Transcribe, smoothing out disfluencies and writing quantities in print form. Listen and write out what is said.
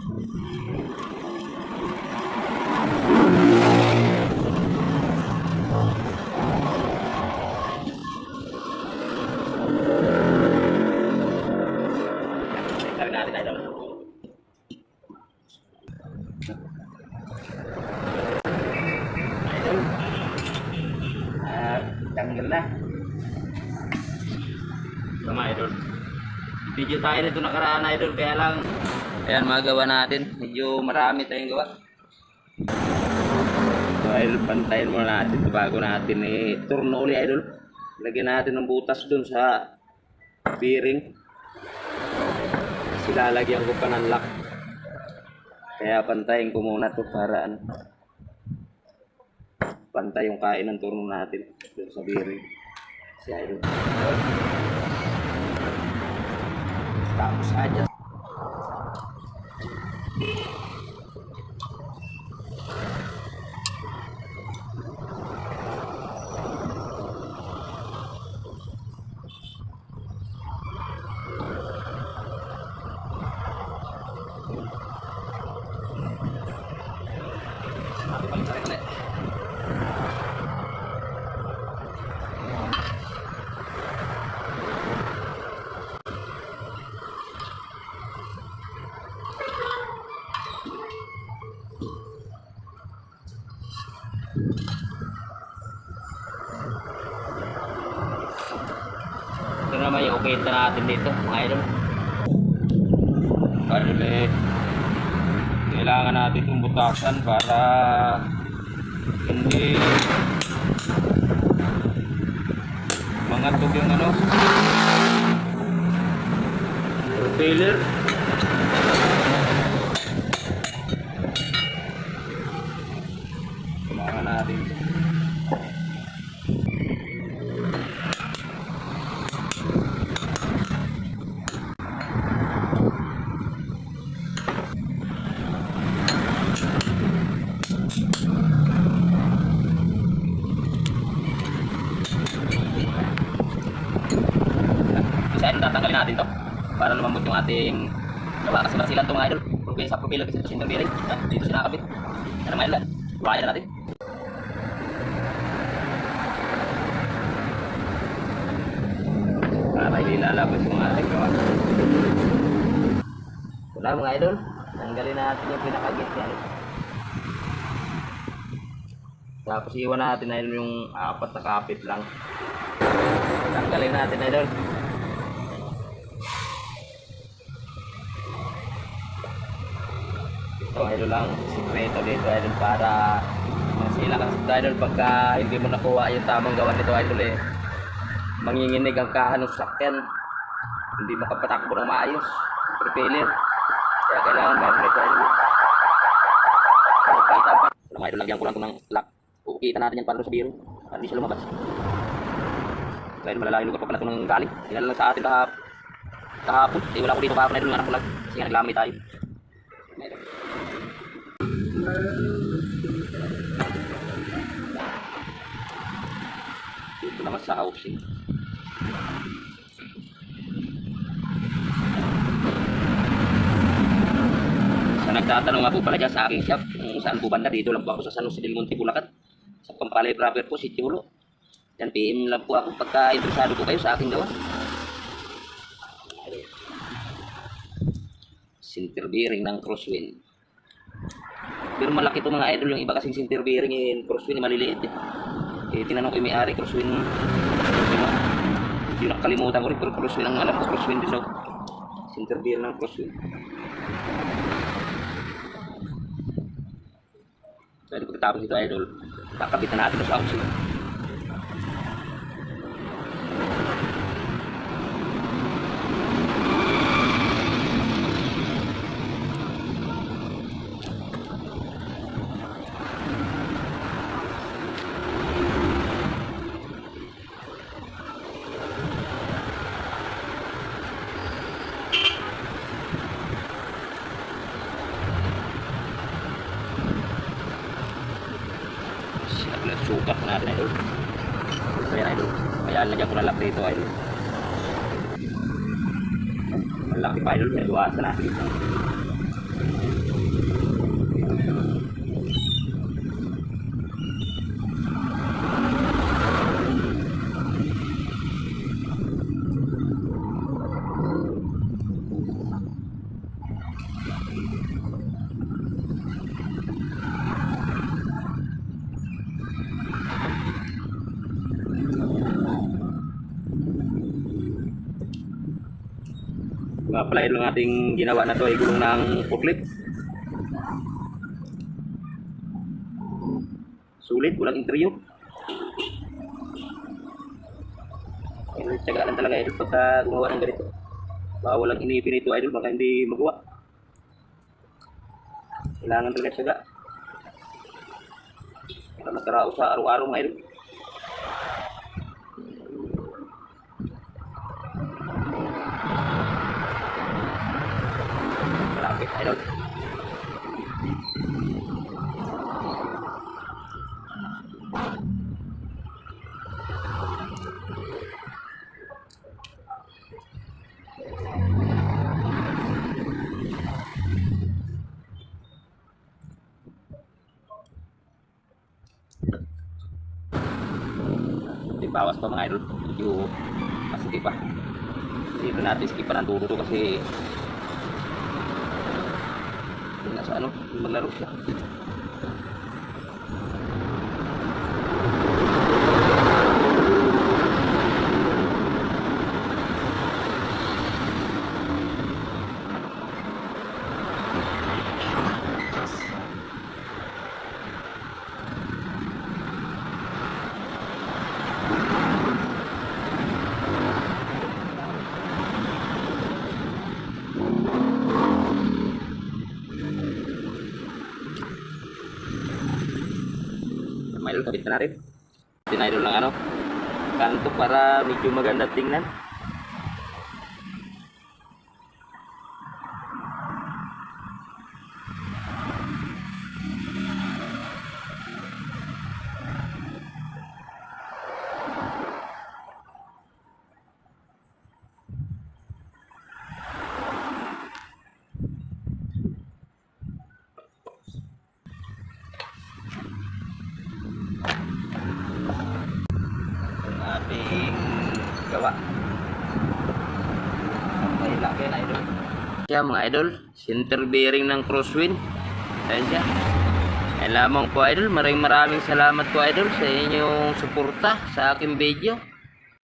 Gawin natin idol. Idol. Tanggal na. Sama idol. Video tayo nito nakaraan idol, kaya lang ayan magawa natin. Medyo marami tayong gawa. So idol, pantayin muna natin ito bago natin turno uli idol. Lagyan natin ng butas dun sa bearing. Kasi lalagyan ko pa ng lock. Kaya pantayin ko muna ito para pantay yung kain ng turno natin dun sa bearing. Si idol. Tapos aja. Ito naman yung okay natin dito mga idol. Kasi kailangan natin itong butasan para hindi mangatog yung propeller. Kailangan natin ito. Tatanggalin natin to para lumambot yung ating gawa kasi masilan to mga idol. Okay, sa propeller kasi ito sinter bearing dito sinakabit. Ano mga idol, wire natin para hindi lalabas yung ating gawa. Wala mga idol, tanggalin natin yung pinakagit yan. Tapos iwan natin idol yung apat na kapit lang. Tanggalin natin idol. Ito idol lang, sikreto dito idol para masila kasi ito idol pagka hindi mo nakuha yung tamang gawa nito idol manginginig ang kahan ng sakyan, hindi makapatakbo ng maayos propeller, kaya kailangan meron ito idol. Mga idol, lagyan ko lang ito ng lock, ukita natin yan para sa biro para hindi siya lumabas dahil malalaking lugar pa pala ito ng galing. Tingnan lang sa atin kahapon, wala ko dito kahapon idol, anak ko lang kasi nga naglamay tayo. Dito naman sa housing. Sa nagtatanong nga po pala dyan sa aking shop kung saan po banda, dito lang po ako sa San Jose del Monte, Bulacan, sa Pampalay Rubber po, City Hulo. Yan, PM lang po ako pagka interesado po kayo sa aking gawa. Center bearing ng crosswind. Pero malaki ito mga idol, yung iba kasing center bearing in crosswind maliliit tinanong ko yung may-ari crosswind, yung nakalimutan ko rin, pero crosswind ang alam ko, crosswind din daw, center bearing ng crosswind. Dahil pagkatapos ito idol, kakabitan natin ito sa housing. Sukat na natin idol. Ayan idol. Kaya lagyan ko na lock dito idol. Malaki pa idol. May luwasan natin ito. Nga pala yung ating ginawa na to ay gulong ng forklift. Sulit, walang interview. Idol, tiyaga lang talaga idol pagka gumawa ng ganito. Baka walang inipin ito idol, baka hindi magawa. Kailangan talaga tiyaga para magkaraos sa araw-araw mga idol. Malapit idol. Bawas pa mga idol, medyo masakit pa. Dito natin skip pa ng dulo kasi nasa ano, maglaro siya. Idol, kabit na natin. Idol ng ano, kanto para medyo maganda tingnan. Ating gawa. May laki na idol. Kaya mga idol, center bearing ng crosswind. Ayan siya. Ayan lamang po idol. Maraming salamat po idol sa inyong suporta sa aking video.